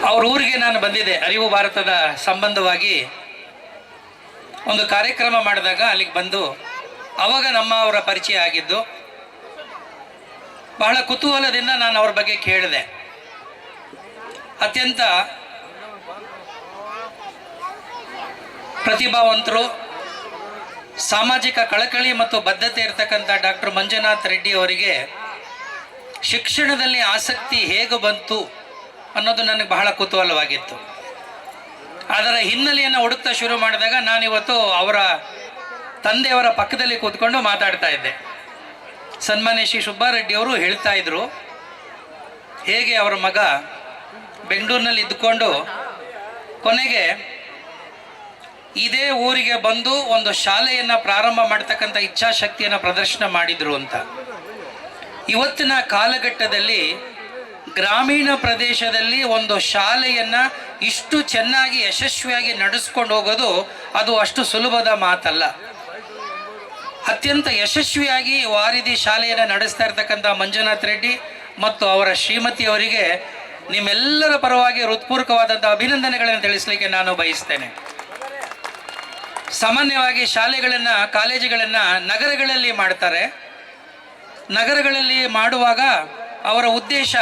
ಅವ್ರ ಊರಿಗೆ ನಾನು ಬಂದಿದ್ದೆ ಅರಿವು ಭಾರತದ ಸಂಬಂಧವಾಗಿ ಒಂದು ಕಾರ್ಯಕ್ರಮ ಮಾಡಿದಾಗ ಅಲ್ಲಿಗೆ ಬಂದು ಅವಾಗ ಅವರ ಪರಿಚಯ ಆಗಿದ್ದು. ಬಹಳ ಕುತೂಹಲದಿಂದ ನಾನು ಅವ್ರ ಬಗ್ಗೆ ಕೇಳಿದೆ. ಅತ್ಯಂತ ಪ್ರತಿಭಾವಂತರು, ಸಾಮಾಜಿಕ ಕಳಕಳಿ ಮತ್ತು ಬದ್ಧತೆ ಇರತಕ್ಕಂಥ ಡಾಕ್ಟರ್ ಮಂಜುನಾಥ್ ರೆಡ್ಡಿ ಅವರಿಗೆ ಶಿಕ್ಷಣದಲ್ಲಿ ಆಸಕ್ತಿ ಹೇಗೆ ಬಂತು ಅನ್ನೋದು ನನಗೆ ಬಹಳ ಕುತೂಹಲವಾಗಿತ್ತು. ಅದರ ಹಿನ್ನೆಲೆಯನ್ನು ಹುಡುಕ್ತಾ ಶುರು ಮಾಡಿದಾಗ ನಾನಿವತ್ತು ಅವರ ತಂದೆಯವರ ಪಕ್ಕದಲ್ಲಿ ಕೂತ್ಕೊಂಡು ಮಾತಾಡ್ತಾ ಇದ್ದೆ. ಸನ್ಮಾನ್ಯ ಶ್ರೀ ಸುಬ್ಬಾರೆಡ್ಡಿ ಅವರು ಹೇಳ್ತಾ ಇದ್ರು ಹೇಗೆ ಅವರ ಮಗ ಬೆಂಗಳೂರಿನಲ್ಲಿ ಇದ್ದುಕೊಂಡು ಕೊನೆಗೆ ಇದೇ ಊರಿಗೆ ಬಂದು ಒಂದು ಶಾಲೆಯನ್ನು ಪ್ರಾರಂಭ ಮಾಡ್ತಕ್ಕಂಥ ಇಚ್ಛಾಶಕ್ತಿಯನ್ನು ಪ್ರದರ್ಶನ ಮಾಡಿದ್ರು ಅಂತ. ಇವತ್ತಿನ ಕಾಲಘಟ್ಟದಲ್ಲಿ ಗ್ರಾಮೀಣ ಪ್ರದೇಶದಲ್ಲಿ ಒಂದು ಶಾಲೆಯನ್ನು ಇಷ್ಟು ಚೆನ್ನಾಗಿ ಯಶಸ್ವಿಯಾಗಿ ನಡೆಸ್ಕೊಂಡು ಹೋಗೋದು ಅದು ಅಷ್ಟು ಸುಲಭದ ಮಾತಲ್ಲ. ಅತ್ಯಂತ ಯಶಸ್ವಿಯಾಗಿ ವಾರಿಧಿ ಶಾಲೆಯನ್ನು ನಡೆಸ್ತಾ ಇರ್ತಕ್ಕಂಥ ಮಂಜುನಾಥ್ ರೆಡ್ಡಿ ಮತ್ತು ಅವರ ಶ್ರೀಮತಿಯವರಿಗೆ ನಿಮ್ಮೆಲ್ಲರ ಪರವಾಗಿ ಹೃತ್ಪೂರ್ವಕವಾದಂಥ ಅಭಿನಂದನೆಗಳನ್ನು ತಿಳಿಸಲಿಕ್ಕೆ ನಾನು ಬಯಸ್ತೇನೆ. ಸಾಮಾನ್ಯವಾಗಿ ಶಾಲೆಗಳನ್ನು, ಕಾಲೇಜುಗಳನ್ನು ನಗರಗಳಲ್ಲಿ ಮಾಡ್ತಾರೆ. ನಗರಗಳಲ್ಲಿ ಮಾಡುವಾಗ ಅವರ ಉದ್ದೇಶ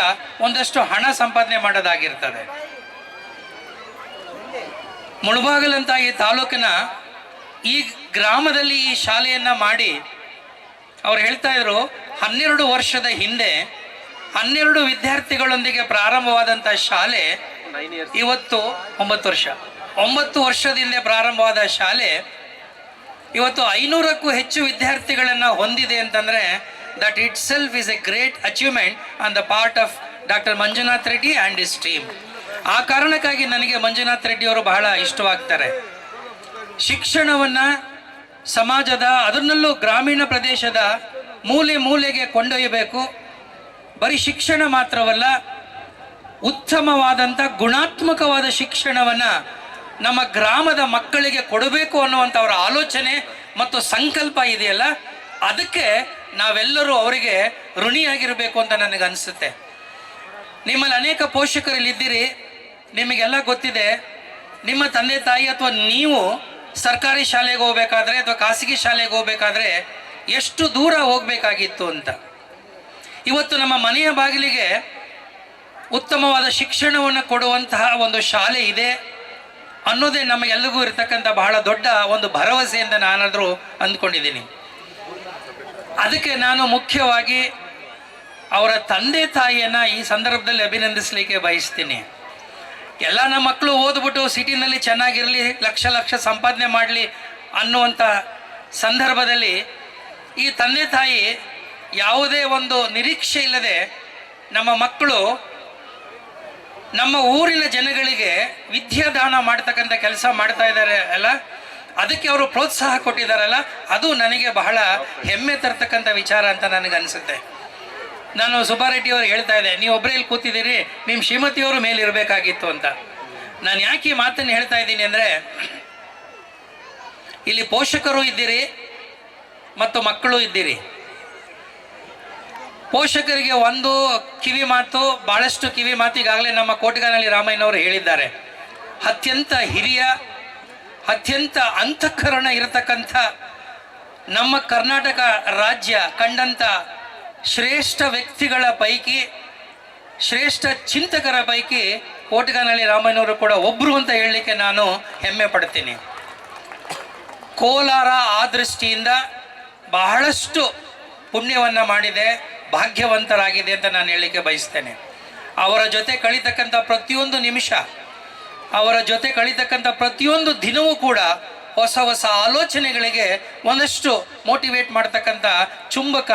ಒಂದಷ್ಟು ಹಣ ಸಂಪಾದನೆ ಮಾಡೋದಾಗಿರ್ತದೆ. ಮುಳಬಾಗಿಲಂತ ಈ ತಾಲೂಕಿನ ಈ ಗ್ರಾಮದಲ್ಲಿ ಈ ಶಾಲೆಯನ್ನು ಮಾಡಿ ಅವ್ರು ಹೇಳ್ತಾ ಇದ್ರು 12 ವರ್ಷದ ಹಿಂದೆ 12 ವಿದ್ಯಾರ್ಥಿಗಳೊಂದಿಗೆ ಪ್ರಾರಂಭವಾದಂಥ ಶಾಲೆ ಇವತ್ತು 9 ವರ್ಷದಿಂದ ಪ್ರಾರಂಭವಾದ ಶಾಲೆ ಇವತ್ತು 500ಕ್ಕೂ ಹೆಚ್ಚು ವಿದ್ಯಾರ್ಥಿಗಳನ್ನು ಹೊಂದಿದೆ ಅಂತಂದರೆ that it self is A great achievement on the part of doctor Manjunath Reddy and his team. ಆ ಕಾರಣಕ್ಕಾಗಿ ನನಗೆ ಮಂಜುನಾಥ್ ರೆಡ್ಡಿ ಅವರು ಬಹಳ ಇಷ್ಟವಾಗ್ತಾರೆ. ಶಿಕ್ಷಣವನ್ನು ಸಮಾಜದ, ಅದರಲ್ಲೂ ಗ್ರಾಮೀಣ ಪ್ರದೇಶದ ಮೂಲೆ ಮೂಲೆಗೆ ಕೊಂಡೊಯ್ಯಬೇಕು. ಬರೀ ಶಿಕ್ಷಣ ಮಾತ್ರವಲ್ಲ, ಉತ್ತಮವಾದಂಥ ಗುಣಾತ್ಮಕವಾದ ಶಿಕ್ಷಣವನ್ನು ನಮ್ಮ ಗ್ರಾಮದ ಮಕ್ಕಳಿಗೆ ಕೊಡಬೇಕು ಅನ್ನುವಂಥ ಅವರ ಆಲೋಚನೆ ಮತ್ತು ಸಂಕಲ್ಪ ಇದೆಯಲ್ಲ, ಅದಕ್ಕೆ ನಾವೆಲ್ಲರೂ ಅವರಿಗೆ ಋಣಿಯಾಗಿರಬೇಕು ಅಂತ ನನಗೆ ಅನಿಸುತ್ತೆ. ನಿಮ್ಮಲ್ಲಿ ಅನೇಕ ಪೋಷಕರಲ್ಲಿದ್ದೀರಿ, ನಿಮಗೆಲ್ಲ ಗೊತ್ತಿದೆ ನಿಮ್ಮ ತಂದೆ ತಾಯಿ ಅಥವಾ ನೀವು ಸರ್ಕಾರಿ ಶಾಲೆಗೆ ಹೋಗ್ಬೇಕಾದ್ರೆ ಅಥವಾ ಖಾಸಗಿ ಶಾಲೆಗೆ ಹೋಗ್ಬೇಕಾದ್ರೆ ಎಷ್ಟು ದೂರ ಹೋಗಬೇಕಾಗಿತ್ತು ಅಂತ. ಇವತ್ತು ನಮ್ಮ ಮನೆಯ ಬಾಗಿಲಿಗೆ ಉತ್ತಮವಾದ ಶಿಕ್ಷಣವನ್ನು ಕೊಡುವಂತಹ ಒಂದು ಶಾಲೆ ಇದೆ ಅನ್ನೋದೇ ನಮಗೆಲ್ಲರಿಗೂ ಇರತಕ್ಕಂಥ ಬಹಳ ದೊಡ್ಡ ಒಂದು ಭರವಸೆ ಅಂತ ನಾನಾದರೂ ಅಂದ್ಕೊಂಡಿದ್ದೀನಿ. ಅದಕ್ಕೆ ನಾನು ಮುಖ್ಯವಾಗಿ ಅವರ ತಂದೆ ತಾಯಿಯನ್ನು ಈ ಸಂದರ್ಭದಲ್ಲಿ ಅಭಿನಂದಿಸಲಿಕ್ಕೆ ಬಯಸ್ತೀನಿ. ಎಲ್ಲ ನಮ್ಮ ಮಕ್ಕಳು ಓದ್ಬಿಟ್ಟು ಸಿಟಿನಲ್ಲಿ ಚೆನ್ನಾಗಿರಲಿ, ಲಕ್ಷ ಸಂಪಾದನೆ ಮಾಡಲಿ ಅನ್ನುವಂಥ ಸಂದರ್ಭದಲ್ಲಿ ಈ ತಂದೆ ತಾಯಿ ಯಾವುದೇ ಒಂದು ನಿರೀಕ್ಷೆ ಇಲ್ಲದೆ ನಮ್ಮ ಮಕ್ಕಳು ನಮ್ಮ ಊರಿನ ಜನಗಳಿಗೆ ವಿದ್ಯಾದಾನ ಮಾಡ್ತಕ್ಕಂಥ ಕೆಲಸ ಮಾಡ್ತಾ ಇದ್ದಾರೆ ಅಲ್ಲ, ಅದಕ್ಕೆ ಅವರು ಪ್ರೋತ್ಸಾಹ ಕೊಟ್ಟಿದ್ದಾರಲ್ಲ, ಅದು ನನಗೆ ಬಹಳ ಹೆಮ್ಮೆ ತರ್ತಕ್ಕಂಥ ವಿಚಾರ ಅಂತ ನನಗೆ ಅನಿಸುತ್ತೆ. ನಾನು ಸುಬ್ಬಾರೆಡ್ಡಿ ಅವರು ಹೇಳ್ತಾ ಇದ್ದೆ, ನೀವು ಒಬ್ಬರೇ ಇಲ್ಲಿ ಕೂತಿದ್ದೀರಿ, ನಿಮ್ಮ ಶ್ರೀಮತಿಯವರು ಮೇಲೆ ಇರಬೇಕಾಗಿತ್ತು ಅಂತ. ನಾನು ಯಾಕೆ ಈ ಮಾತನ್ನು ಹೇಳ್ತಾ ಇದ್ದೀನಿ ಅಂದರೆ, ಇಲ್ಲಿ ಪೋಷಕರು ಇದ್ದೀರಿ ಮತ್ತು ಮಕ್ಕಳು ಇದ್ದೀರಿ. ಪೋಷಕರಿಗೆ ಒಂದು ಕಿವಿ ಮಾತು, ಭಾಳಷ್ಟು ಕಿವಿ ಮಾತು ಈಗಾಗಲೇ ನಮ್ಮ ಕೋಟಗಾನಹಳ್ಳಿ ರಾಮಯ್ಯನವರು ಹೇಳಿದ್ದಾರೆ. ಅತ್ಯಂತ ಹಿರಿಯ, ಅತ್ಯಂತ ಅಂತಃಕರಣ ಇರತಕ್ಕಂಥ ನಮ್ಮ ಕರ್ನಾಟಕ ರಾಜ್ಯ ಕಂಡಂಥ ಶ್ರೇಷ್ಠ ವ್ಯಕ್ತಿಗಳ ಪೈಕಿ, ಶ್ರೇಷ್ಠ ಚಿಂತಕರ ಪೈಕಿ ಕೋಟಗಾನಹಳ್ಳಿ ರಾಮಯ್ಯನವರು ಕೂಡ ಒಬ್ಬರು ಅಂತ ಹೇಳಲಿಕ್ಕೆ ನಾನು ಹೆಮ್ಮೆ ಪಡ್ತೀನಿ. ಕೋಲಾರ ಆ ದೃಷ್ಟಿಯಿಂದ ಬಹಳಷ್ಟು ಪುಣ್ಯವನ್ನು ಮಾಡಿದೆ, ಭಾಗ್ಯವಂತರಾಗಿದೆ ಅಂತ ನಾನು ಹೇಳಲಿಕ್ಕೆ ಬಯಸ್ತೇನೆ. ಅವರ ಜೊತೆ ಕಳೀತಕ್ಕಂಥ ಪ್ರತಿಯೊಂದು ನಿಮಿಷ, ಅವರ ಜೊತೆ ಕಳೀತಕ್ಕಂಥ ಪ್ರತಿಯೊಂದು ದಿನವೂ ಕೂಡ ಹೊಸ ಹೊಸ ಆಲೋಚನೆಗಳಿಗೆ ಒಂದಷ್ಟು ಮೋಟಿವೇಟ್ ಮಾಡ್ತಕ್ಕಂಥ ಚುಂಬಕ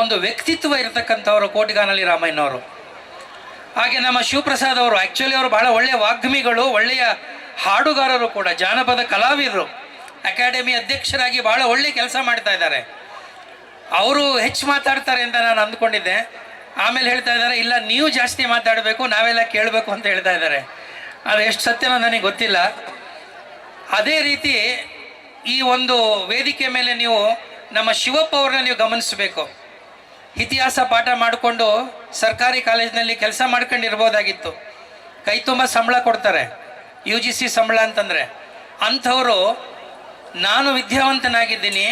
ಒಂದು ವ್ಯಕ್ತಿತ್ವ ಇರತಕ್ಕಂಥವರು ಕೋಟಗಾನಹಳ್ಳಿ ರಾಮಯ್ಯನವರು. ಹಾಗೆ ನಮ್ಮ ಶಿವಪ್ರಸಾದ್ ಅವರು, ಆ್ಯಕ್ಚುಲಿ ಅವರು ಬಹಳ ಒಳ್ಳೆಯ ವಾಗ್ಮಿಗಳು, ಒಳ್ಳೆಯ ಹಾಡುಗಾರರು ಕೂಡ, ಜಾನಪದ ಕಲಾವಿದರು, ಅಕಾಡೆಮಿ ಅಧ್ಯಕ್ಷರಾಗಿ ಬಹಳ ಒಳ್ಳೆಯ ಕೆಲಸ ಮಾಡ್ತಾ ಇದ್ದಾರೆ. ಅವರು ಹೆಚ್ಚು ಮಾತಾಡ್ತಾರೆ ಅಂತ ನಾನು ಅಂದ್ಕೊಂಡಿದ್ದೆ. ಆಮೇಲೆ ಹೇಳ್ತಾ ಇದ್ದಾರೆ, ಇಲ್ಲ ನೀವು ಜಾಸ್ತಿ ಮಾತಾಡಬೇಕು, ನಾವೆಲ್ಲ ಕೇಳಬೇಕು ಅಂತ ಹೇಳ್ತಾ ಇದ್ದಾರೆ. ಅದು ಎಷ್ಟು ಸತ್ಯನೋ ನನಗೆ ಗೊತ್ತಿಲ್ಲ. ಅದೇ ರೀತಿ ಈ ಒಂದು ವೇದಿಕೆ ಮೇಲೆ ನೀವು ನಮ್ಮ ಶಿವಪ್ಪ ಅವ್ರನ್ನ ನೀವು ಗಮನಿಸಬೇಕು. ಇತಿಹಾಸ ಪಾಠ ಮಾಡಿಕೊಂಡು ಸರ್ಕಾರಿ ಕಾಲೇಜಿನಲ್ಲಿ ಕೆಲಸ ಮಾಡ್ಕೊಂಡಿರ್ಬೋದಾಗಿತ್ತು. ಕೈ ತುಂಬ ಸಂಬಳ ಕೊಡ್ತಾರೆ, UGC ಸಂಬಳ ಅಂತಂದರೆ. ಅಂಥವರು ನಾನು ವಿದ್ಯಾವಂತನಾಗಿದ್ದೀನಿ,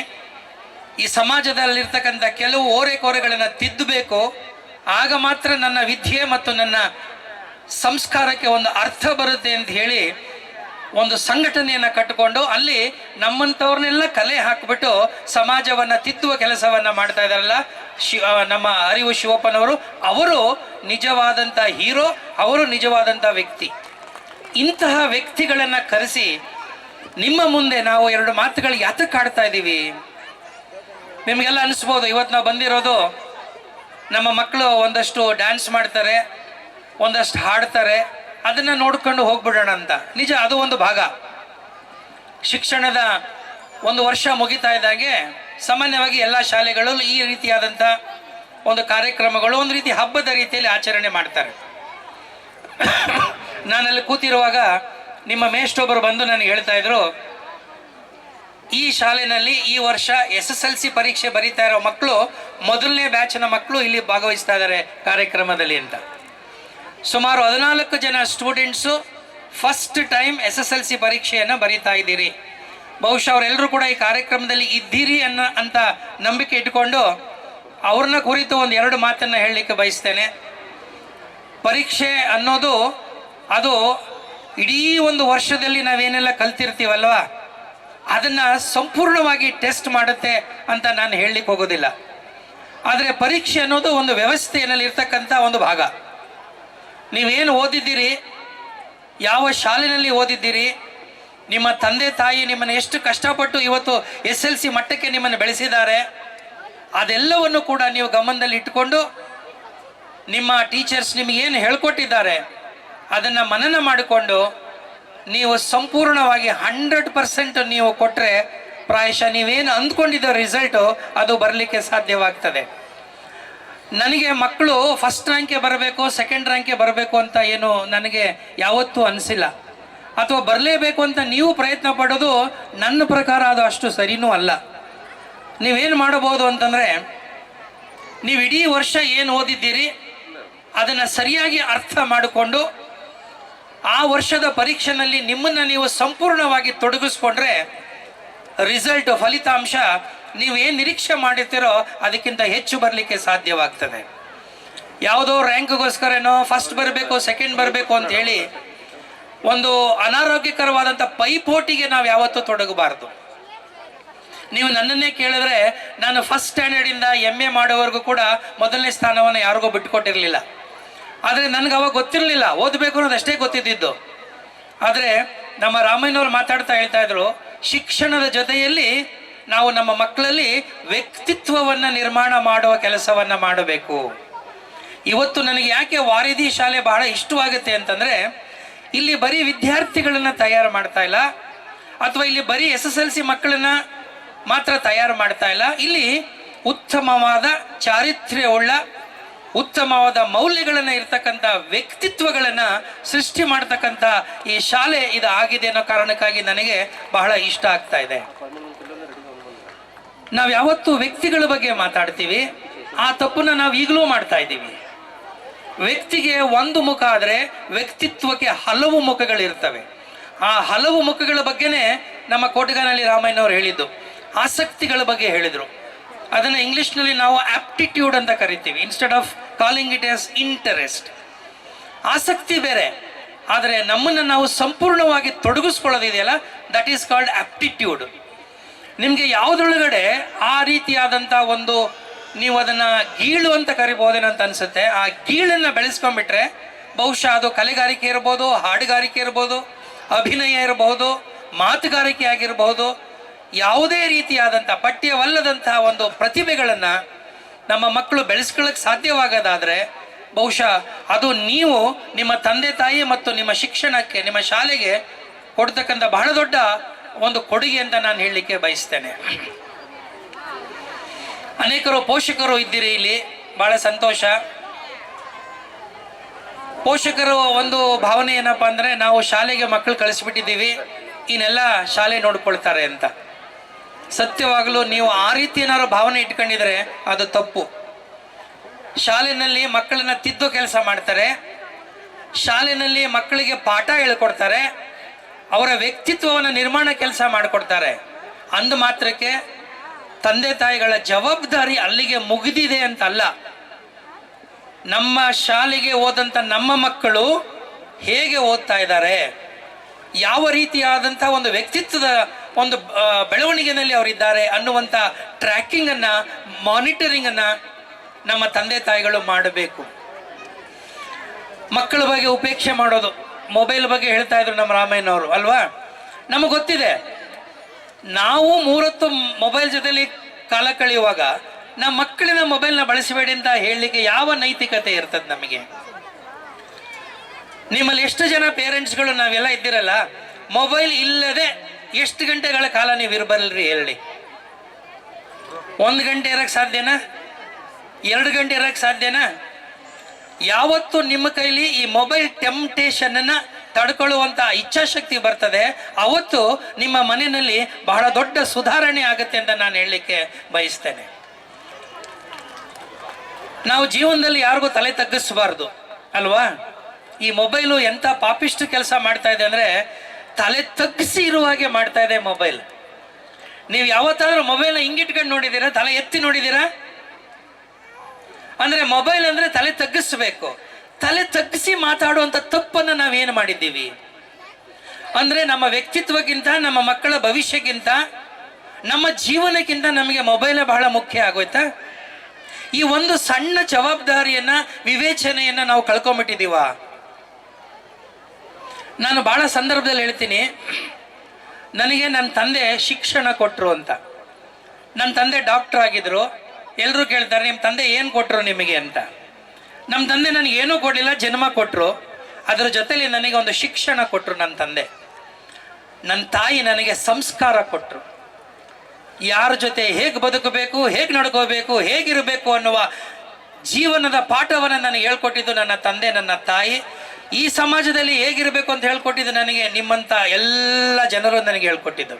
ಈ ಸಮಾಜದಲ್ಲಿರ್ತಕ್ಕಂಥ ಕೆಲವು ಓರೆಕೋರೆಗಳನ್ನು ತಿದ್ದಬೇಕು, ಆಗ ಮಾತ್ರ ನನ್ನ ವಿದ್ಯೆ ಮತ್ತು ನನ್ನ ಸಂಸ್ಕಾರಕ್ಕೆ ಒಂದು ಅರ್ಥ ಬರುತ್ತೆ ಅಂತ ಹೇಳಿ ಒಂದು ಸಂಘಟನೆಯನ್ನು ಕಟ್ಟಿಕೊಂಡು ಅಲ್ಲಿ ನಮ್ಮಂಥವ್ರನ್ನೆಲ್ಲ ಕಲೆ ಹಾಕಿಬಿಟ್ಟು ಸಮಾಜವನ್ನು ತಿದ್ದುವ ಕೆಲಸವನ್ನು ಮಾಡ್ತಾ ಇದ್ದಾರಲ್ಲ ನಮ್ಮ ಅರಿವು ಶಿವಪ್ಪನವರು. ಅವರು ನಿಜವಾದಂಥ ಹೀರೋ, ಅವರು ನಿಜವಾದಂಥ ವ್ಯಕ್ತಿ. ಇಂತಹ ವ್ಯಕ್ತಿಗಳನ್ನು ಕರೆಸಿ ನಿಮ್ಮ ಮುಂದೆ ನಾವು ಎರಡು ಮಾತುಗಳು ಯಾತಕ್ಕೆ ಆಡ್ತಾ ಇದ್ದೀವಿ? ನಿಮಗೆಲ್ಲ ಅನಿಸ್ಬೋದು, ಇವತ್ತು ನಾವು ಬಂದಿರೋದು ನಮ್ಮ ಮಕ್ಕಳು ಒಂದಷ್ಟು ಡ್ಯಾನ್ಸ್ ಮಾಡ್ತಾರೆ, ಒಂದಷ್ಟು ಹಾಡ್ತಾರೆ, ಅದನ್ನು ನೋಡ್ಕೊಂಡು ಹೋಗ್ಬಿಡೋಣ ಅಂತ. ನಿಜ, ಅದು ಒಂದು ಭಾಗ. ಶಿಕ್ಷಣದ ಒಂದು ವರ್ಷ ಮುಗಿತಾ ಇದ್ದಾಗೆ ಸಾಮಾನ್ಯವಾಗಿ ಎಲ್ಲ ಶಾಲೆಗಳಲ್ಲೂ ಈ ರೀತಿಯಾದಂಥ ಒಂದು ಕಾರ್ಯಕ್ರಮಗಳು ಒಂದು ರೀತಿ ಹಬ್ಬದ ರೀತಿಯಲ್ಲಿ ಆಚರಣೆ ಮಾಡ್ತಾರೆ. ನಾನಲ್ಲಿ ಕೂತಿರುವಾಗ ನಿಮ್ಮ ಮೇಷ್ಟೊಬ್ಬರು ಬಂದು ನನಗೆ ಹೇಳ್ತಾ ಇದ್ರು, ಈ ಶಾಲೆಯಲ್ಲಿ ಈ ವರ್ಷ SSLC ಪರೀಕ್ಷೆ ಬರೀತಾ ಇರೋ ಮಕ್ಕಳು, ಮೊದಲನೇ ಬ್ಯಾಚ್ನ ಮಕ್ಕಳು ಇಲ್ಲಿ ಭಾಗವಹಿಸ್ತಾ ಇದ್ದಾರೆ ಕಾರ್ಯಕ್ರಮದಲ್ಲಿ ಅಂತ. ಸುಮಾರು 14 ಜನ ಸ್ಟೂಡೆಂಟ್ಸು ಫಸ್ಟ್ ಟೈಮ್ SSLC ಪರೀಕ್ಷೆಯನ್ನು ಬರೀತಾ ಇದ್ದೀರಿ. ಬಹುಶಃ ಅವರೆಲ್ಲರೂ ಕೂಡ ಈ ಕಾರ್ಯಕ್ರಮದಲ್ಲಿ ಇದ್ದೀರಿ ಅಂತ ನಂಬಿಕೆ ಇಟ್ಕೊಂಡು ಅವ್ರನ್ನ ಕುರಿತು ಒಂದು ಎರಡು ಮಾತನ್ನು ಹೇಳಲಿಕ್ಕೆ ಬಯಸ್ತೇನೆ. ಪರೀಕ್ಷೆ ಅನ್ನೋದು ಅದು ಇಡೀ ಒಂದು ವರ್ಷದಲ್ಲಿ ನಾವೇನೆಲ್ಲ ಕಲ್ತಿರ್ತೀವಲ್ವ, ಅದನ್ನು ಸಂಪೂರ್ಣವಾಗಿ ಟೆಸ್ಟ್ ಮಾಡುತ್ತೆ ಅಂತ ನಾನು ಹೇಳಲಿಕ್ಕೆ ಹೋಗೋದಿಲ್ಲ. ಆದರೆ ಪರೀಕ್ಷೆ ಅನ್ನೋದು ಒಂದು ವ್ಯವಸ್ಥೆಯಲ್ಲಿ ಇರ್ತಕ್ಕಂಥ ಒಂದು ಭಾಗ. ನೀವೇನು ಓದಿದ್ದೀರಿ, ಯಾವ ಶಾಲೆಯಲ್ಲಿ ಓದಿದ್ದೀರಿ, ನಿಮ್ಮ ತಂದೆ ತಾಯಿ ನಿಮ್ಮನ್ನು ಎಷ್ಟು ಕಷ್ಟಪಟ್ಟು ಇವತ್ತು SLC ಮಟ್ಟಕ್ಕೆ ನಿಮ್ಮನ್ನು ಬೆಳೆಸಿದ್ದಾರೆ, ಅದೆಲ್ಲವನ್ನು ಕೂಡ ನೀವು ಗಮನದಲ್ಲಿ ಇಟ್ಟುಕೊಂಡು ನಿಮ್ಮ ಟೀಚರ್ಸ್ ನಿಮಗೇನು ಹೇಳ್ಕೊಟ್ಟಿದ್ದಾರೆ ಅದನ್ನು ಮನನ ಮಾಡಿಕೊಂಡು ನೀವು ಸಂಪೂರ್ಣವಾಗಿ 100% ನೀವು ಕೊಟ್ಟರೆ ಪ್ರಾಯಶಃ ನೀವೇನು ಅಂದ್ಕೊಂಡಿದ್ದ ರಿಸಲ್ಟು ಅದು ಬರಲಿಕ್ಕೆ ಸಾಧ್ಯವಾಗ್ತದೆ. ನನಗೆ ಮಕ್ಕಳು ಫಸ್ಟ್ ರ್ಯಾಂಕೆ ಬರಬೇಕು, ಸೆಕೆಂಡ್ ರ್ಯಾಂಕೆ ಬರಬೇಕು ಅಂತ ಏನು ನನಗೆ ಯಾವತ್ತೂ ಅನಿಸಿಲ್ಲ. ಅಥವಾ ಬರಲೇಬೇಕು ಅಂತ ನೀವು ಪ್ರಯತ್ನ ಪಡೋದು ನನ್ನ ಪ್ರಕಾರ ಅದು ಅಷ್ಟು ಸರಿನೂ ಅಲ್ಲ. ನೀವೇನು ಮಾಡಬಹುದು ಅಂತಂದರೆ, ನೀವು ಇಡೀ ವರ್ಷ ಏನು ಓದಿದ್ದೀರಿ ಅದನ್ನು ಸರಿಯಾಗಿ ಅರ್ಥ ಮಾಡಿಕೊಂಡು ಆ ವರ್ಷದ ಪರೀಕ್ಷೆಯಲ್ಲಿ ನಿಮ್ಮನ್ನು ನೀವು ಸಂಪೂರ್ಣವಾಗಿ ತೊಡಗಿಸ್ಕೊಂಡ್ರೆ ರಿಸಲ್ಟ್, ಫಲಿತಾಂಶ ನೀವೇನು ನಿರೀಕ್ಷೆ ಮಾಡಿರ್ತೀರೋ ಅದಕ್ಕಿಂತ ಹೆಚ್ಚು ಬರಲಿಕ್ಕೆ ಸಾಧ್ಯವಾಗ್ತದೆ. ಯಾವುದೋ ರ್ಯಾಂಕ್ಗೋಸ್ಕರನೋ ಫಸ್ಟ್ ಬರಬೇಕು, ಸೆಕೆಂಡ್ ಬರಬೇಕು ಅಂತ ಹೇಳಿ ಒಂದು ಅನಾರೋಗ್ಯಕರವಾದಂಥ ಪೈಪೋಟಿಗೆ ನಾವು ಯಾವತ್ತೂ ತೊಡಗಬಾರ್ದು. ನೀವು ನನ್ನನ್ನೇ ಕೇಳಿದ್ರೆ ನಾನು ಫಸ್ಟ್ ಸ್ಟ್ಯಾಂಡರ್ಡಿಂದ MA ಮಾಡೋವರೆಗೂ ಕೂಡ ಮೊದಲನೇ ಸ್ಥಾನವನ್ನು ಯಾರಿಗೂ ಬಿಟ್ಟುಕೊಟ್ಟಿರಲಿಲ್ಲ. ಆದರೆ ನನಗೆ ಅವಾಗ ಗೊತ್ತಿರಲಿಲ್ಲ, ಓದಬೇಕು ಅನ್ನೋದು ಅಷ್ಟೇ ಗೊತ್ತಿದ್ದು. ಆದರೆ ನಮ್ಮ ರಾಮಯ್ಯನವ್ರು ಮಾತಾಡ್ತಾ ಹೇಳ್ತಾ ಇದ್ರು, ಶಿಕ್ಷಣದ ಜೊತೆಯಲ್ಲಿ ನಾವು ನಮ್ಮ ಮಕ್ಕಳಲ್ಲಿ ವ್ಯಕ್ತಿತ್ವವನ್ನು ನಿರ್ಮಾಣ ಮಾಡುವ ಕೆಲಸವನ್ನು ಮಾಡಬೇಕು. ಇವತ್ತು ನನಗೆ ಯಾಕೆ ವಾರಿಧಿ ಶಾಲೆ ಬಹಳ ಇಷ್ಟವಾಗುತ್ತೆ ಅಂತಂದರೆ, ಇಲ್ಲಿ ಬರೀ ವಿದ್ಯಾರ್ಥಿಗಳನ್ನು ತಯಾರು ಮಾಡ್ತಾ ಇಲ್ಲ, ಅಥವಾ ಇಲ್ಲಿ ಬರೀ SSLC ಮಕ್ಕಳನ್ನ ಮಾತ್ರ ತಯಾರು ಮಾಡ್ತಾ ಇಲ್ಲ. ಇಲ್ಲಿ ಉತ್ತಮವಾದ ಚಾರಿತ್ರ್ಯವುಳ್ಳ, ಉತ್ತಮವಾದ ಮೌಲ್ಯಗಳನ್ನು ಇರ್ತಕ್ಕಂಥ ವ್ಯಕ್ತಿತ್ವಗಳನ್ನು ಸೃಷ್ಟಿ ಮಾಡ್ತಕ್ಕಂಥ ಈ ಶಾಲೆ ಇದು ಆಗಿದೆ ಅನ್ನೋ ಕಾರಣಕ್ಕಾಗಿ ನನಗೆ ಬಹಳ ಇಷ್ಟ ಆಗ್ತಾ ಇದೆ. ನಾವು ಯಾವತ್ತು ವ್ಯಕ್ತಿಗಳ ಬಗ್ಗೆ ಮಾತಾಡ್ತೀವಿ, ಆ ತಪ್ಪನ್ನು ನಾವು ಈಗಲೂ ಮಾಡ್ತಾ ಇದ್ದೀವಿ. ವ್ಯಕ್ತಿಗೆ ಒಂದು ಮುಖ ಆದರೆ ವ್ಯಕ್ತಿತ್ವಕ್ಕೆ ಹಲವು ಮುಖಗಳಿರ್ತವೆ. ಆ ಹಲವು ಮುಖಗಳ ಬಗ್ಗೆನೇ ನಮ್ಮ ಕೋಟಗಾನಹಳ್ಳಿ ರಾಮಯ್ಯನವರು ಹೇಳಿದ್ದು. ಆಸಕ್ತಿಗಳ ಬಗ್ಗೆ ಹೇಳಿದರು. ಅದನ್ನು ಇಂಗ್ಲೀಷ್ನಲ್ಲಿ ನಾವು ಆಪ್ಟಿಟ್ಯೂಡ್ ಅಂತ ಕರಿತೀವಿ, instead of calling it as interest. ಆಸಕ್ತಿ ಬೇರೆ, ಆದರೆ ನಮ್ಮನ್ನು ನಾವು ಸಂಪೂರ್ಣವಾಗಿ ತೊಡಗಿಸ್ಕೊಳ್ಳೋದಿದೆಯಲ್ಲ, ದಟ್ ಈಸ್ ಕಾಲ್ಡ್ ಆಪ್ಟಿಟ್ಯೂಡ್. ನಿಮಗೆ ಯಾವುದ್ರೊಳಗಡೆ ಆ ರೀತಿಯಾದಂಥ ಒಂದು ನೀವು ಅದನ್ನು ಗೀಳು ಅಂತ ಕರಿಬೋದೇನೋ ಅಂತ ಅನಿಸುತ್ತೆ. ಆ ಗೀಳನ್ನು ಬೆಳೆಸ್ಕೊಂಡ್ಬಿಟ್ರೆ ಬಹುಶಃ ಅದು ಕಲೆಗಾರಿಕೆ ಇರ್ಬೋದು, ಹಾಡುಗಾರಿಕೆ ಇರ್ಬೋದು, ಅಭಿನಯ ಇರಬಹುದು, ಮಾತುಗಾರಿಕೆ ಆಗಿರಬಹುದು, ಯಾವುದೇ ರೀತಿಯಾದಂಥ ಪಠ್ಯವಲ್ಲದಂತಹ ಒಂದು ಪ್ರತಿಭೆಗಳನ್ನು ನಮ್ಮ ಮಕ್ಕಳು ಬೆಳೆಸ್ಕೊಳ್ಳೋಕ್ಕೆ ಸಾಧ್ಯವಾಗೋದಾದರೆ ಬಹುಶಃ ಅದು ನೀವು ನಿಮ್ಮ ತಂದೆ ತಾಯಿ ಮತ್ತು ನಿಮ್ಮ ಶಿಕ್ಷಣಕ್ಕೆ, ನಿಮ್ಮ ಶಾಲೆಗೆ ಕೊಡ್ತಕ್ಕಂಥ ಬಹಳ ದೊಡ್ಡ ಒಂದು ಕೊಡುಗೆ ಅಂತ ನಾನು ಹೇಳಲಿಕ್ಕೆ ಬಯಸ್ತೇನೆ. ಅನೇಕರು ಪೋಷಕರು ಇದ್ದೀರಿ ಇಲ್ಲಿ, ಬಹಳ ಸಂತೋಷ. ಪೋಷಕರು ಒಂದು ಭಾವನೆ ಏನಪ್ಪ ಅಂದರೆ, ನಾವು ಶಾಲೆಗೆ ಮಕ್ಕಳು ಕಳಿಸ್ಬಿಟ್ಟಿದ್ದೀವಿ, ಇನ್ನೆಲ್ಲ ಶಾಲೆ ನೋಡ್ಕೊಳ್ತಾರೆ ಅಂತ. ಸತ್ಯವಾಗಲೂ ನೀವು ಆ ರೀತಿ ಏನಾದ್ರು ಭಾವನೆ ಇಟ್ಕೊಂಡಿದ್ರೆ ಅದು ತಪ್ಪು. ಶಾಲೆಯಲ್ಲಿ ಮಕ್ಕಳನ್ನ ತಿದ್ದೋ ಕೆಲಸ ಮಾಡ್ತಾರೆ, ಶಾಲೆಯಲ್ಲಿ ಮಕ್ಕಳಿಗೆ ಪಾಠ ಹೇಳ್ಕೊಡ್ತಾರೆ, ಅವರ ವ್ಯಕ್ತಿತ್ವವನ್ನು ನಿರ್ಮಾಣ ಕೆಲಸ ಮಾಡಿಕೊಡ್ತಾರೆ. ಅಂದ ಮಾತ್ರಕ್ಕೆ ತಂದೆ ತಾಯಿಗಳ ಜವಾಬ್ದಾರಿ ಅಲ್ಲಿಗೆ ಮುಗಿದಿದೆ ಅಂತಲ್ಲ. ನಮ್ಮ ಶಾಲೆಗೆ ಓದಂಥ ನಮ್ಮ ಮಕ್ಕಳು ಹೇಗೆ ಓದ್ತಾ ಇದ್ದಾರೆ, ಯಾವ ರೀತಿಯಾದಂಥ ಒಂದು ವ್ಯಕ್ತಿತ್ವದ ಒಂದು ಬೆಳವಣಿಗೆಯಲ್ಲಿ ಅವರಿದ್ದಾರೆ ಅನ್ನುವಂಥ ಟ್ರ್ಯಾಕಿಂಗನ್ನು, ಮಾನಿಟರಿಂಗನ್ನು ನಮ್ಮ ತಂದೆ ತಾಯಿಗಳು ಮಾಡಬೇಕು. ಮಕ್ಕಳ ಬಗ್ಗೆ ಉಪೇಕ್ಷೆ ಮಾಡೋದು, ಮೊಬೈಲ್ ಬಗ್ಗೆ ಹೇಳ್ತಾ ಇದ್ರು ನಮ್ಮ ರಾಮಯ್ಯನವರು ಅಲ್ವಾ. ನಮಗೆ ಗೊತ್ತಿದೆ, ನಾವು 3 ಹೊತ್ತು ಮೊಬೈಲ್ ಜೊತೆಲಿ ಕಾಲ ಕಳೆಯುವಾಗ ನಮ್ಮ ಮಕ್ಕಳಿನ ಮೊಬೈಲ್ನ ಬಳಸಬೇಡಿ ಅಂತ ಹೇಳಲಿಕ್ಕೆ ಯಾವ ನೈತಿಕತೆ ಇರ್ತದೆ ನಮಗೆ? ನಿಮ್ಮಲ್ಲಿ ಎಷ್ಟು ಜನ ಪೇರೆಂಟ್ಸ್ಗಳು ನಾವೆಲ್ಲ ಇದ್ದಿರಲ್ಲ, ಮೊಬೈಲ್ ಇಲ್ಲದೆ ಎಷ್ಟು ಗಂಟೆಗಳ ಕಾಲ ನೀವು ಇರಬಲ್ರಿ ಹೇಳಿ? 1 ಗಂಟೆ ಇರಕ್ಕೆ ಸಾಧ್ಯನಾ? 2 ಗಂಟೆ ಇರಕ್ಕೆ ಸಾಧ್ಯನಾ? ಯಾವತ್ತು ನಿಮ್ಮ ಕೈಲಿ ಈ ಮೊಬೈಲ್ ಟೆಂಪ್ಟೇಷನನ್ನು ತಡ್ಕೊಳ್ಳುವಂಥ ಇಚ್ಛಾಶಕ್ತಿ ಬರ್ತದೆ, ಅವತ್ತು ನಿಮ್ಮ ಮನೆಯಲ್ಲಿ ಬಹಳ ದೊಡ್ಡ ಸುಧಾರಣೆ ಆಗುತ್ತೆ ಅಂತ ನಾನು ಹೇಳಲಿಕ್ಕೆ ಬಯಸ್ತೇನೆ. ನಾವು ಜೀವನದಲ್ಲಿ ಯಾರಿಗೂ ತಲೆ ತಗ್ಗಿಸಬಾರ್ದು ಅಲ್ವಾ. ಈ ಮೊಬೈಲು ಎಂಥ ಪಾಪಿಷ್ಟು ಕೆಲಸ ಮಾಡ್ತಾ ಇದೆ ಅಂದರೆ, ತಲೆ ತಗ್ಗಿಸಿ ಇರುವ ಹಾಗೆ ಮಾಡ್ತಾ ಇದೆ ಮೊಬೈಲ್. ನೀವು ಯಾವತ್ತಾದ್ರೂ ಮೊಬೈಲ್ನ ಹಿಂಗಿಟ್ಕೊಂಡು ನೋಡಿದ್ದೀರಾ? ತಲೆ ಎತ್ತಿ ನೋಡಿದ್ದೀರಾ? ಅಂದರೆ ಮೊಬೈಲ್ ಅಂದರೆ ತಲೆ ತಗ್ಗಿಸ್ಬೇಕು. ತಲೆ ತಗ್ಗಿಸಿ ಮಾತಾಡುವಂಥ ತಪ್ಪನ್ನು ನಾವೇನು ಮಾಡಿದ್ದೀವಿ ಅಂದರೆ, ನಮ್ಮ ವ್ಯಕ್ತಿತ್ವಕ್ಕಿಂತ, ನಮ್ಮ ಮಕ್ಕಳ ಭವಿಷ್ಯಕ್ಕಿಂತ, ನಮ್ಮ ಜೀವನಕ್ಕಿಂತ ನಮಗೆ ಮೊಬೈಲೇ ಬಹಳ ಮುಖ್ಯ ಆಗೋಯ್ತಾ? ಈ ಒಂದು ಸಣ್ಣ ಜವಾಬ್ದಾರಿಯನ್ನು, ವಿವೇಚನೆಯನ್ನು ನಾವು ಕಳ್ಕೊಂಬಿಟ್ಟಿದ್ದೀವ. ನಾನು ಭಾಳ ಸಂದರ್ಭದಲ್ಲಿ ಹೇಳ್ತೀನಿ, ನನಗೆ ನನ್ನ ತಂದೆ ಶಿಕ್ಷಣ ಕೊಟ್ಟರು ಅಂತ. ನನ್ನ ತಂದೆ ಡಾಕ್ಟರ್ ಆಗಿದ್ರು. ಎಲ್ಲರೂ ಕೇಳ್ತಾರೆ, ನಿಮ್ಮ ತಂದೆ ಏನು ಕೊಟ್ಟರು ನಿಮಗೆ ಅಂತ. ನಮ್ಮ ತಂದೆ ನನಗೇನೂ ಕೊಡಲಿಲ್ಲ, ಜನ್ಮ ಕೊಟ್ಟರು. ಅದರ ಜೊತೆಲಿ ನನಗೆ ಒಂದು ಶಿಕ್ಷಣ ಕೊಟ್ಟರು ನನ್ನ ತಂದೆ. ನನ್ನ ತಾಯಿ ನನಗೆ ಸಂಸ್ಕಾರ ಕೊಟ್ಟರು. ಯಾರ ಜೊತೆ ಹೇಗೆ ಬದುಕಬೇಕು, ಹೇಗೆ ನಡ್ಕೋಬೇಕು, ಹೇಗಿರಬೇಕು ಅನ್ನುವ ಜೀವನದ ಪಾಠವನ್ನು ನನಗೆ ಹೇಳ್ಕೊಟ್ಟಿದ್ದು ನನ್ನ ತಂದೆ, ನನ್ನ ತಾಯಿ. ಈ ಸಮಾಜದಲ್ಲಿ ಹೇಗಿರಬೇಕು ಅಂತ ಹೇಳ್ಕೊಟ್ಟಿದ್ದು ನನಗೆ ನಿಮ್ಮಂಥ ಎಲ್ಲ ಜನರು ನನಗೆ ಹೇಳ್ಕೊಟ್ಟಿದ್ದು.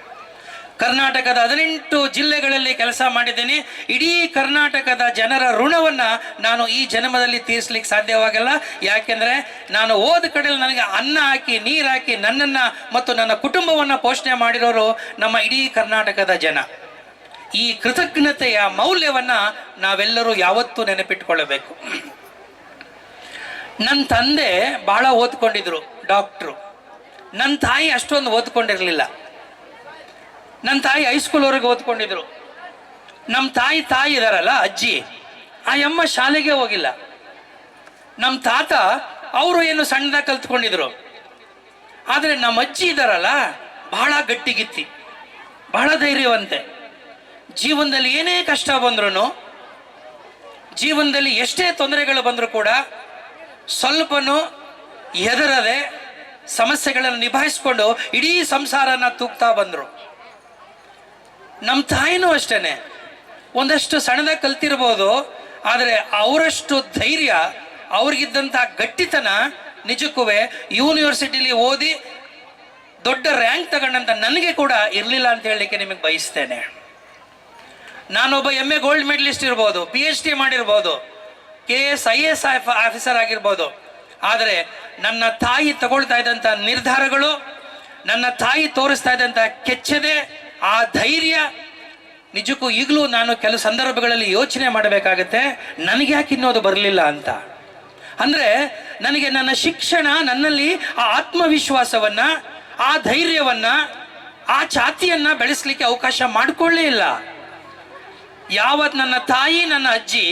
ಕರ್ನಾಟಕದ 18 ಜಿಲ್ಲೆಗಳಲ್ಲಿ ಕೆಲಸ ಮಾಡಿದ್ದೀನಿ. ಇಡೀ ಕರ್ನಾಟಕದ ಜನರ ಋಣವನ್ನು ನಾನು ಈ ಜನ್ಮದಲ್ಲಿ ತೀರಿಸ್ಲಿಕ್ಕೆ ಸಾಧ್ಯವಾಗಲ್ಲ. ಯಾಕೆಂದರೆ ನಾನು ಹೋದ ಕಡೆಯಲ್ಲಿ ನನಗೆ ಅನ್ನ ಹಾಕಿ, ನೀರು ಹಾಕಿ, ನನ್ನನ್ನು ಮತ್ತು ನನ್ನ ಕುಟುಂಬವನ್ನು ಪೋಷಣೆ ಮಾಡಿರೋರು ನಮ್ಮ ಇಡೀ ಕರ್ನಾಟಕದ ಜನ. ಈ ಕೃತಜ್ಞತೆಯ ಮೌಲ್ಯವನ್ನು ನಾವೆಲ್ಲರೂ ಯಾವತ್ತೂ ನೆನಪಿಟ್ಕೊಳ್ಳಬೇಕು. ನನ್ನ ತಂದೆ ಬಹಳ ಓದ್ಕೊಂಡಿದ್ರು, ಡಾಕ್ಟ್ರು. ನನ್ನ ತಾಯಿ ಅಷ್ಟೊಂದು ಓದ್ಕೊಂಡಿರಲಿಲ್ಲ. ನನ್ನ ತಾಯಿ ಹೈಸ್ಕೂಲ್ವರೆಗೆ ಓದ್ಕೊಂಡಿದ್ರು. ನಮ್ಮ ತಾಯಿ ಇದಾರಲ್ಲ, ಅಜ್ಜಿ, ಆ ಅಮ್ಮ ಶಾಲೆಗೆ ಹೋಗಿಲ್ಲ. ನಮ್ಮ ತಾತ ಅವರು ಏನು ಸಣ್ಣದಾಗಿ ಕಲ್ತ್ಕೊಂಡಿದ್ರು. ಆದರೆ ನಮ್ಮ ಅಜ್ಜಿ ಇದ್ದಾರಲ್ಲ, ಬಹಳ ಗಟ್ಟಿಗಿತ್ತಿ, ಬಹಳ ಧೈರ್ಯವಂತೆ. ಜೀವನದಲ್ಲಿ ಏನೇ ಕಷ್ಟ ಬಂದ್ರೂ, ಜೀವನದಲ್ಲಿ ಎಷ್ಟೇ ತೊಂದರೆಗಳು ಬಂದರೂ ಕೂಡ ಸ್ವಲ್ಪನೂ ಹೆದರದೆ ಸಮಸ್ಯೆಗಳನ್ನು ನಿಭಾಯಿಸ್ಕೊಂಡು ಇಡೀ ಸಂಸಾರನ ತೂಗ್ತಾ ಬಂದರು. ನಮ್ಮ ತಾಯಿನೂ ಅಷ್ಟೇ, ಒಂದಷ್ಟು ಸಣ್ಣದಾಗಿ ಕಲ್ತಿರ್ಬೋದು, ಆದರೆ ಅವರಷ್ಟು ಧೈರ್ಯ, ಅವ್ರಿಗಿದ್ದಂಥ ಗಟ್ಟಿತನ ನಿಜಕ್ಕೂ ಯೂನಿವರ್ಸಿಟಿಲಿ ಓದಿ ದೊಡ್ಡ ರ್ಯಾಂಕ್ ತಗೊಂಡಂಥ ನನಗೆ ಕೂಡ ಇರಲಿಲ್ಲ ಅಂತ ಹೇಳಲಿಕ್ಕೆ ನಿಮಗೆ ಬಯಸ್ತೇನೆ. ನಾನೊಬ್ಬ MA ಗೋಲ್ಡ್ ಮೆಡಲಿಸ್ಟ್ ಇರ್ಬೋದು, PhD ಮಾಡಿರ್ಬೋದು, KS IAS ಆಫೀಸರ್ ಆಗಿರ್ಬೋದು, ಆದರೆ ನನ್ನ ತಾಯಿ ತಗೊಳ್ತಾ ಇದ್ದಂಥ ನಿರ್ಧಾರಗಳು, ನನ್ನ ತಾಯಿ ತೋರಿಸ್ತಾ ಇದ್ದಂಥ ಕೆಚ್ಚದೆ, ಆ ಧೈರ್ಯ, ನಿಜಕ್ಕೂ ಈಗಲೂ ನಾನು ಕೆಲವು ಸಂದರ್ಭಗಳಲ್ಲಿ ಯೋಚನೆ ಮಾಡಬೇಕಾಗತ್ತೆ, ನನಗೆ ಯಾಕೆ ಇನ್ನೋದು ಬರಲಿಲ್ಲ ಅಂತ. ಅಂದರೆ ನನಗೆ ನನ್ನ ಶಿಕ್ಷಣ ನನ್ನಲ್ಲಿ ಆ ಆತ್ಮವಿಶ್ವಾಸವನ್ನು, ಆ ಧೈರ್ಯವನ್ನು, ಆ ಛಾತಿಯನ್ನು ಬೆಳೆಸಲಿಕ್ಕೆ ಅವಕಾಶ ಮಾಡಿಕೊಳ್ಳೇ ಇಲ್ಲ. ಯಾವತ್ತು ನನ್ನ ತಾಯಿ, ನನ್ನ ಅಜ್ಜಿ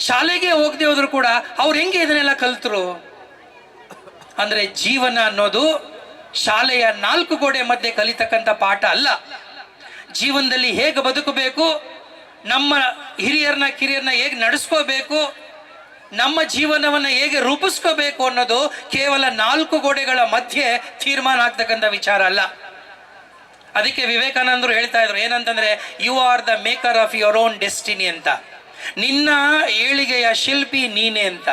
ಶಾಲೆಗೆ ಹೋಗದೆ ಹೋದ್ರು ಕೂಡ ಅವ್ರು ಹೆಂಗೆ ಇದನ್ನೆಲ್ಲ ಕಲ್ತರು ಅಂದರೆ, ಜೀವನ ಅನ್ನೋದು ಶಾಲೆಯ 4 ಗೋಡೆ ಮಧ್ಯೆ ಕಲಿತಕ್ಕಂಥ ಪಾಠ ಅಲ್ಲ. ಜೀವನದಲ್ಲಿ ಹೇಗೆ ಬದುಕಬೇಕು, ನಮ್ಮ ಹಿರಿಯರನ್ನ ಕಿರಿಯರನ್ನ ಹೇಗೆ ನಡೆಸ್ಕೋಬೇಕು, ನಮ್ಮ ಜೀವನವನ್ನು ಹೇಗೆ ರೂಪಿಸ್ಕೋಬೇಕು ಅನ್ನೋದು ಕೇವಲ 4 ಗೋಡೆಗಳ ಮಧ್ಯೆ ತೀರ್ಮಾನ ಆಗ್ತಕ್ಕಂಥ ವಿಚಾರ ಅಲ್ಲ. ಅದಕ್ಕೆ ವಿವೇಕಾನಂದರು ಹೇಳ್ತಾ ಇದ್ರು ಏನಂತಂದ್ರೆ, you are the maker of your own destiny ಅಂತ. ನಿನ್ನ ಏಳಿಗೆಯ ಶಿಲ್ಪಿ ನೀನೇ ಅಂತ.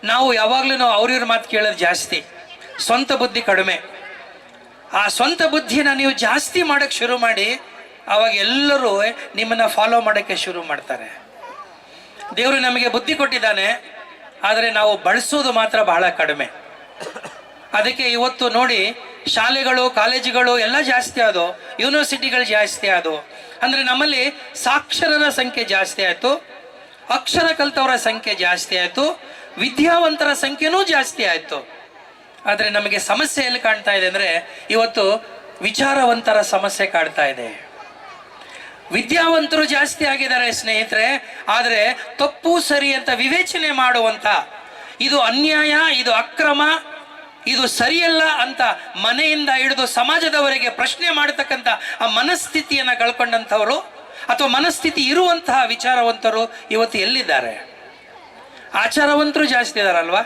ನಾವು ಯಾವಾಗಲೂ ಅವ್ರಿವ್ರ ಮಾತು ಕೇಳೋದು ಜಾಸ್ತಿ, ಸ್ವಂತ ಬುದ್ಧಿ ಕಡಿಮೆ. ಆ ಸ್ವಂತ ಬುದ್ಧಿನ ನೀವು ಜಾಸ್ತಿ ಮಾಡೋಕ್ಕೆ ಶುರು ಮಾಡಿ, ಆವಾಗ ಎಲ್ಲರೂ ನಿಮ್ಮನ್ನು ಫಾಲೋ ಮಾಡೋಕ್ಕೆ ಶುರು ಮಾಡ್ತಾರೆ. ದೇವರು ನಮಗೆ ಬುದ್ಧಿ ಕೊಟ್ಟಿದ್ದಾನೆ, ಆದರೆ ನಾವು ಬಳಸೋದು ಮಾತ್ರ ಬಹಳ ಕಡಿಮೆ. ಅದಕ್ಕೆ ಇವತ್ತು ನೋಡಿ, ಶಾಲೆಗಳು, ಕಾಲೇಜುಗಳು ಎಲ್ಲ ಜಾಸ್ತಿ ಆದವು, ಯೂನಿವರ್ಸಿಟಿಗಳು ಜಾಸ್ತಿ ಆದವು. ಅಂದರೆ ನಮ್ಮಲ್ಲಿ ಸಾಕ್ಷರರ ಸಂಖ್ಯೆ ಜಾಸ್ತಿ ಆಯಿತು, ಅಕ್ಷರ ಕಲಿತವರ ಸಂಖ್ಯೆ ಜಾಸ್ತಿ ಆಯಿತು, ವಿದ್ಯಾವಂತರ ಸಂಖ್ಯೆನೂ ಜಾಸ್ತಿ ಆಯಿತು. ಆದರೆ ನಮಗೆ ಸಮಸ್ಯೆ ಎಲ್ಲಿ ಕಾಣ್ತಾ ಇದೆ ಅಂದರೆ, ಇವತ್ತು ವಿಚಾರವಂತರ ಸಮಸ್ಯೆ ಕಾಡ್ತಾ ಇದೆ. ವಿದ್ಯಾವಂತರು ಜಾಸ್ತಿ ಆಗಿದ್ದಾರೆ ಸ್ನೇಹಿತರೆ, ಆದರೆ ತಪ್ಪು ಸರಿ ಅಂತ ವಿವೇಚನೆ ಮಾಡುವಂಥ, ಇದು ಅನ್ಯಾಯ, ಇದು ಅಕ್ರಮ, ಇದು ಸರಿಯಲ್ಲ ಅಂತ ಮನೆಯಿಂದ ಹಿಡಿದು ಸಮಾಜದವರೆಗೆ ಪ್ರಶ್ನೆ ಮಾಡತಕ್ಕಂಥ ಆ ಮನಸ್ಥಿತಿಯನ್ನು ಕಳ್ಕೊಂಡಂಥವರು ಅಥವಾ ಮನಸ್ಥಿತಿ ಇರುವಂತಹ ವಿಚಾರವಂತರು ಇವತ್ತು ಎಲ್ಲಿದ್ದಾರೆ? ಆಚಾರವಂತರು ಜಾಸ್ತಿ ಇದ್ದಾರಲ್ವಾ?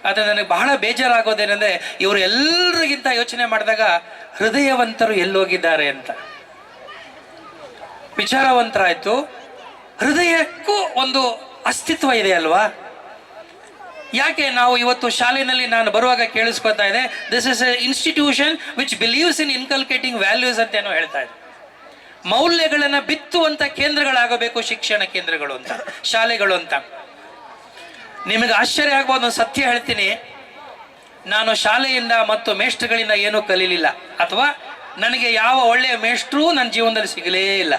ಆದರೆ ನನಗೆ ಬಹಳ ಬೇಜಾರಾಗೋದೇನೆಂದರೆ, ಇವರು ಎಲ್ಲರಿಗಿಂತ ಯೋಚನೆ ಮಾಡಿದಾಗ ಹೃದಯವಂತರು ಎಲ್ಲೋಗಿದ್ದಾರೆ ಅಂತ. ವಿಚಾರವಂತರಾಯ್ತು, ಹೃದಯಕ್ಕೂ ಒಂದು ಅಸ್ತಿತ್ವ ಇದೆ ಅಲ್ವಾ? ಯಾಕೆ ನಾವು ಇವತ್ತು ಶಾಲೆಯಲ್ಲಿ ನಾನು ಬರುವಾಗ ಕೇಳಿಸ್ಕೊತಾ ಇದೆ, this is A institution which believes in inculcating values ಅಂತ ಏನೋ ಹೇಳ್ತಾ ಇದೆ. ಮೌಲ್ಯಗಳನ್ನು ಬಿತ್ತುವಂತ ಕೇಂದ್ರಗಳಾಗಬೇಕು ಶಿಕ್ಷಣ ಕೇಂದ್ರಗಳು ಅಂತ, ಶಾಲೆಗಳು ಅಂತ. ನಿಮಗೆ ಆಶ್ಚರ್ಯ ಆಗ್ಬೋದು, ಒಂದು ಸತ್ಯ ಹೇಳ್ತೀನಿ. ನಾನು ಶಾಲೆಯಿಂದ ಮತ್ತು ಮೇಷ್ಟ್ರುಗಳಿಂದ ಏನೂ ಕಲೀಲಿಲ್ಲ, ಅಥವಾ ನನಗೆ ಯಾವ ಒಳ್ಳೆಯ ಮೇಷ್ಟ್ರೂ ನನ್ನ ಜೀವನದಲ್ಲಿ ಸಿಗಲೇ ಇಲ್ಲ.